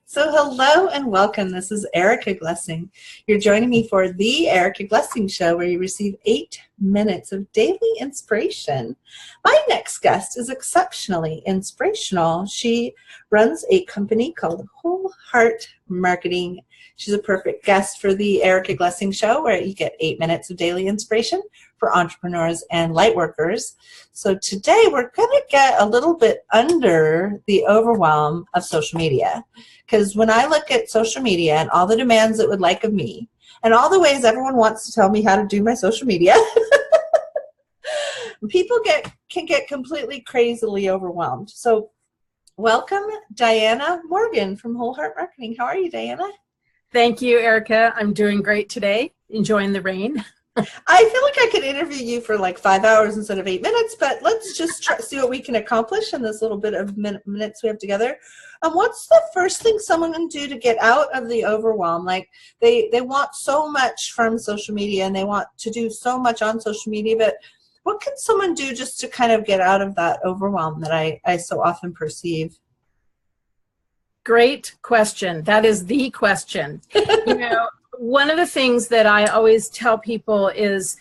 So hello and welcome. This is Erica Glessing. You're joining me for the Erica Glessing Show, where you receive 8 minutes of daily inspiration. My next guest is exceptionally inspirational. She runs a company called Whole Heart Marketing. She's a perfect guest for the Erica Glessing Show, where you get 8 minutes of daily inspiration for entrepreneurs and light workers. So today we're going to get a little bit under the overwhelm of social media. Because when I look at social media and all the demands it would like of me, and all the ways everyone wants to tell me how to do my social media, people can get completely crazily overwhelmed. So welcome, Diana Morgan from Whole Heart Marketing. How are you, Diana? Thank you, Erica. I'm doing great today, enjoying the rain. I feel like I could interview you for like 5 hours instead of 8 minutes, but let's just see what we can accomplish in this little bit of minutes we have together. What's the first thing someone can do to get out of the overwhelm? Like they want so much from social media and they want to do so much on social media, but what can someone do just to kind of get out of that overwhelm that I so often perceive? Great question. That is the question. One of the things that I always tell people is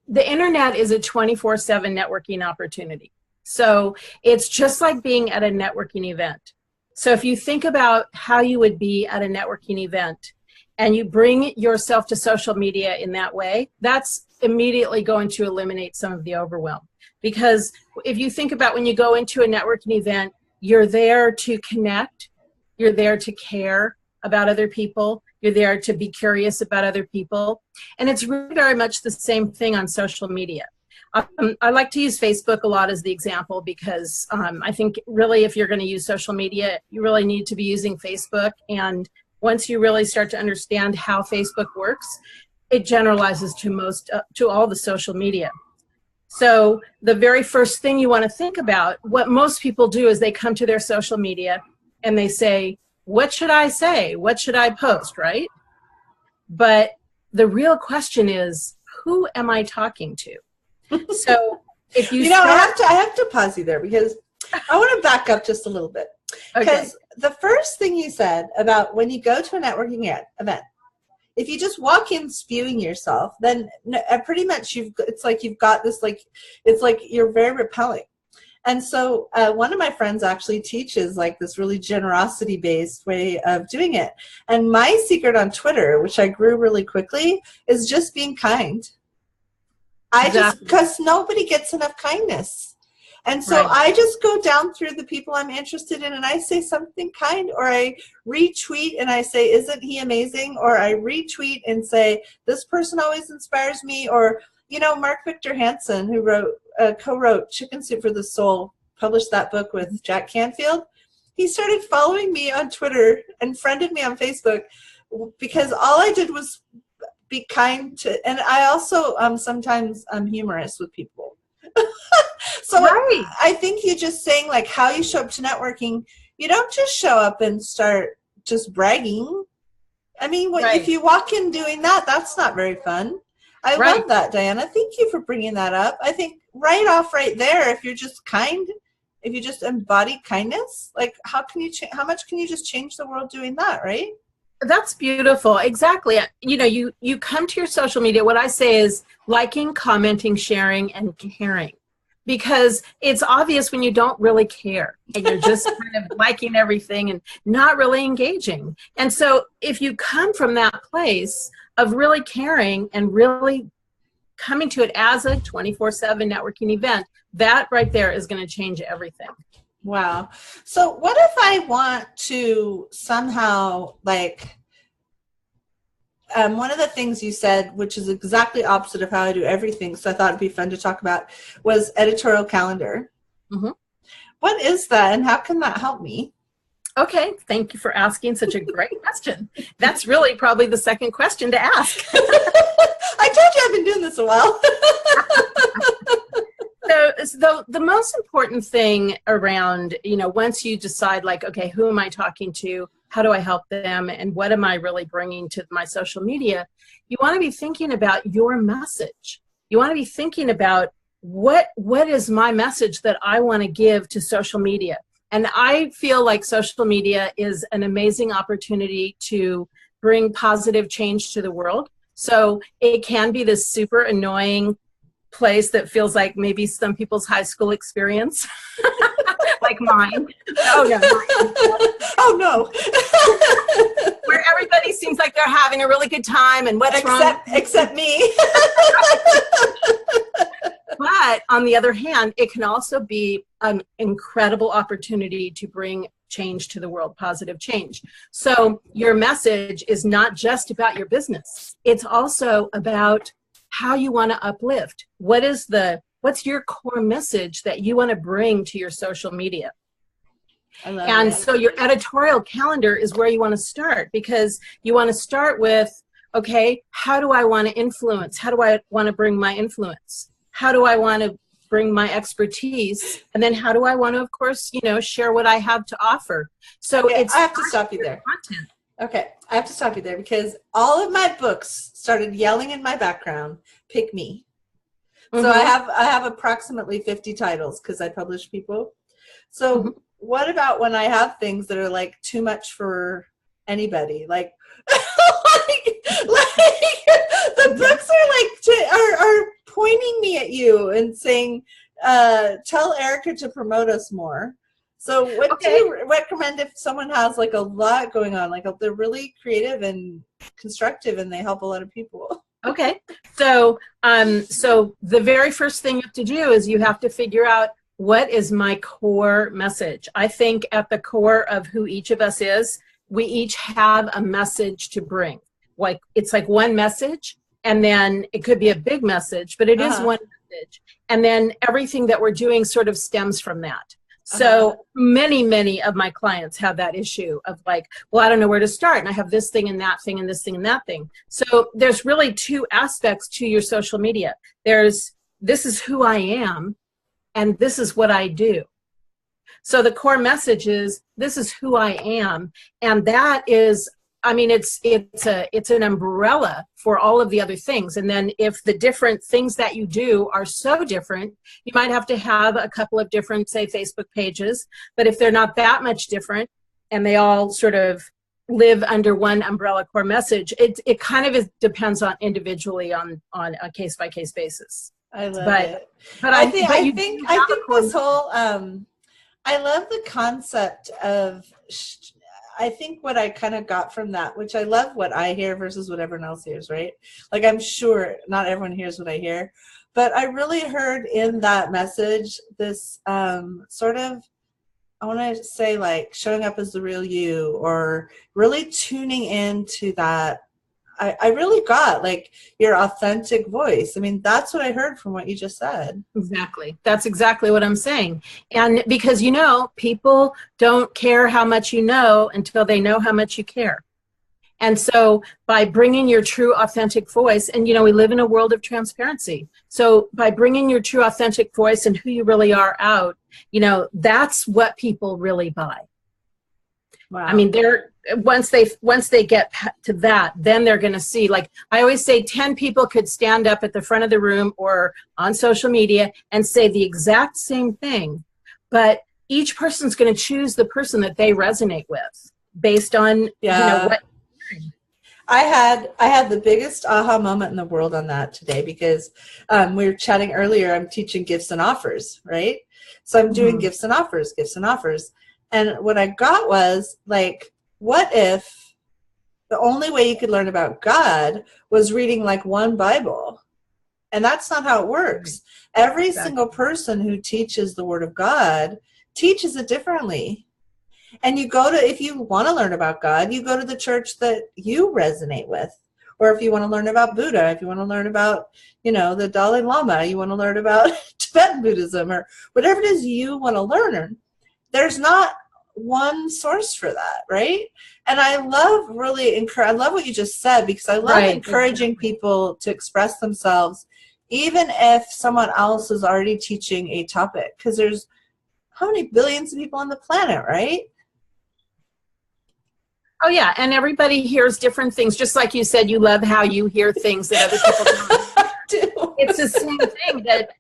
the internet is a 24/7 networking opportunity. So it's just like being at a networking event. So if you think about how you would be at a networking event and you bring yourself to social media in that way, that's immediately going to eliminate some of the overwhelm. Because if you think about when you go into a networking event, you're there to connect, you're there to care about other people, you're there to be curious about other people. And it's really very much the same thing on social media. I like to use Facebook a lot as the example because I think really if you're going to use social media, you really need to be using Facebook. And once you really start to understand how Facebook works, it generalizes to all the social media. So the very first thing you want to think about, what most people do is they come to their social media and they say, what should I say? What should I post, right? But the real question is, who am I talking to? So if you I have to pause you there because I want to back up just a little bit. Because the first thing you said about when you go to a networking event, if you just walk in spewing yourself, then pretty much it's like you've got this, like, it's like you're very repelling. And so one of my friends actually teaches like this really generosity-based way of doing it. And my secret on Twitter, which I grew really quickly, is just being kind. Because nobody gets enough kindness. And so I just go down through the people I'm interested in and I say something kind, or I retweet and I say, isn't he amazing? Or I retweet and say, this person always inspires me. Or, Mark Victor Hansen, who co-wrote Chicken Soup for the Soul, published that book with Jack Canfield. He started following me on Twitter and friended me on Facebook because all I did was be kind to, and I also sometimes I'm humorous with people. So I think you just saying like how you show up to networking, you don't just show up and start just bragging. I mean, if you walk in doing that, that's not very fun. I love that, Diana. Thank you for bringing that up. I think right there, if you're just kind, if you just embody kindness, like how much can you just change the world doing that, right? That's beautiful. Exactly. You come to your social media. What I say is liking, commenting, sharing, and caring. Because it's obvious when you don't really care and you're just kind of liking everything and not really engaging. And so if you come from that place of really caring and really coming to it as a 24/7 networking event, that right there is going to change everything. Wow. So what if I want to somehow one of the things you said, which is exactly opposite of how I do everything, so I thought it'd be fun to talk about, was editorial calendar. Mm-hmm. What is that and how can that help me? Okay, thank you for asking such a great question. That's really probably the second question to ask. I told you I've been doing this a while. So the most important thing around, once you decide like, okay, who am I talking to? How do I help them? And what am I really bringing to my social media? You want to be thinking about your message. You want to be thinking about what is my message that I want to give to social media? And I feel like social media is an amazing opportunity to bring positive change to the world. So it can be this super annoying place that feels like maybe some people's high school experience, like mine. Oh no. Oh no. Where everybody seems like they're having a really good time and what's wrong? Except me. But on the other hand, it can also be an incredible opportunity to bring change to the world, positive change. So your message is not just about your business. It's also about how you want to uplift. What's your core message that you want to bring to your social media? I love and it. So your editorial calendar is where you want to start, because you want to start with, okay, how do I want to influence? How do I want to bring my influence? How do I want to bring my expertise? And then how do I want to, of course, share what I have to offer? So okay, it's I have to stop you there. Content. Okay, I have to stop you there because all of my books started yelling in my background, pick me. Mm-hmm. So I have approximately 50 titles because I publish people. So what about when I have things that are like too much for anybody? Like the books are pointing me at you and saying, tell Erica to promote us more. So what do you recommend if someone has like a lot going on, like they're really creative and constructive and they help a lot of people? Okay. So the very first thing you have to do is you have to figure out, what is my core message? I think at the core of who each of us is, we each have a message to bring. Like it's like one message, and then it could be a big message, but it is one message. And then everything that we're doing sort of stems from that. So many of my clients have that issue of like, well, I don't know where to start. And I have this thing and that thing and this thing and that thing. So there's really two aspects to your social media. There's, this is who I am, and this is what I do. So the core message is, this is who I am. And that is, I mean, it's an umbrella for all of the other things. And then if the different things that you do are so different, you might have to have a couple of different, say, Facebook pages. But if they're not that much different and they all sort of live under one umbrella core message, it kind of depends on individually on a case-by-case basis. I love it. But I think this whole, I love the concept of, I think what I kind of got from that, which I love what I hear versus what everyone else hears, right? Like I'm sure not everyone hears what I hear, but I really heard in that message this sort of, I want to say like showing up as the real you, or really tuning into that. I really got like your authentic voice. I mean, that's what I heard from what you just said. Exactly. That's exactly what I'm saying. And because, people don't care how much you know until they know how much you care. And so by bringing your true authentic voice, and, we live in a world of transparency. So by bringing your true authentic voice and who you really are out, that's what people really buy. Wow. I mean, once they get to that, then they're going to see, like I always say, 10 people could stand up at the front of the room or on social media and say the exact same thing, but each person's going to choose the person that they resonate with based on, what. I had the biggest aha moment in the world on that today, because we were chatting earlier. I'm teaching gifts and offers, right? So I'm doing gifts and offers. And what I got was like, what if the only way you could learn about God was reading like one Bible? And that's not how it works. Every single person who teaches the Word of God teaches it differently. And if you want to learn about God, you go to the church that you resonate with. Or if you want to learn about Buddha, if you want to learn about, the Dalai Lama, you want to learn about Tibetan Buddhism, or whatever it is you want to learn. There's not one source for that, right? And I love what you just said, because I love encouraging people to express themselves, even if someone else is already teaching a topic, because there's how many billions of people on the planet, right? Oh yeah, and everybody hears different things. Just like you said, you love how you hear things that other people don't. It's the same thing that,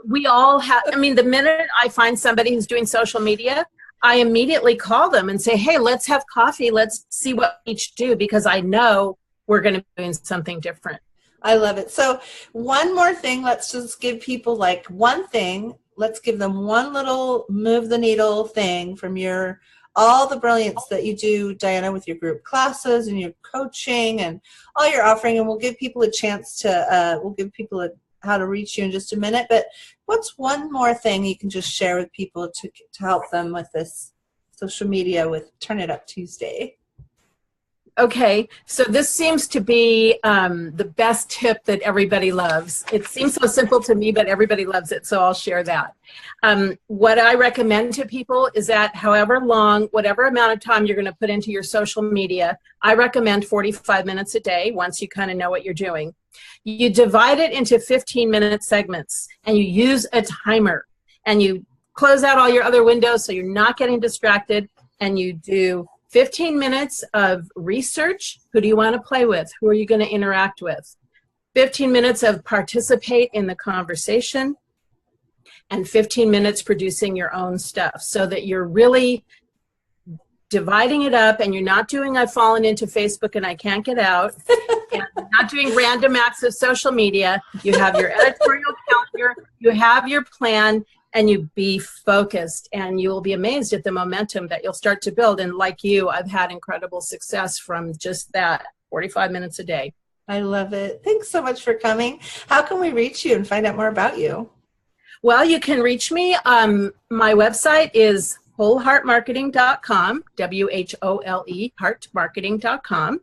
we all have. I mean, the minute I find somebody who's doing social media, I immediately call them and say, hey, let's have coffee. Let's see what we each do, because I know we're going to be doing something different. I love it. So one more thing, let's just give people like one thing. Let's give them one little move the needle thing from all the brilliance that you do, Diana, with your group classes and your coaching and all your offering. And we'll give people a chance to, how to reach you in just a minute. But what's one more thing you can just share with people to help them with this social media with Turn It Up Tuesday? Okay, so this seems to be the best tip that everybody loves. It seems so simple to me, but everybody loves it, so I'll share that. What I recommend to people is that whatever amount of time you're going to put into your social media, I recommend 45 minutes a day once you kind of know what you're doing. You divide it into 15-minute segments, and you use a timer, and you close out all your other windows so you're not getting distracted, and you do 15 minutes of research. Who do you want to play with? Who are you going to interact with? 15 minutes of participate in the conversation, and 15 minutes producing your own stuff, so that you're really dividing it up, and you're not doing I've fallen into Facebook and I can't get out, and not doing random acts of social media. You have your editorial calendar, you have your plan, and you be focused, and you will be amazed at the momentum that you'll start to build. And like you, I've had incredible success from just that 45 minutes a day. I love it. Thanks so much for coming. How can we reach you and find out more about you? Well, you can reach me. My website is wholeheartmarketing.com, WHOLE, heartmarketing.com.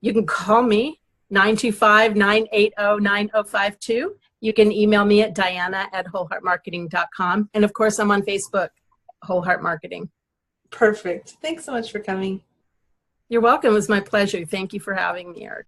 You can call me, 925-980-9052. You can email me at diana@wholeheartmarketing.com. And of course, I'm on Facebook, Whole Heart Marketing. Perfect. Thanks so much for coming. You're welcome. It was my pleasure. Thank you for having me, Eric.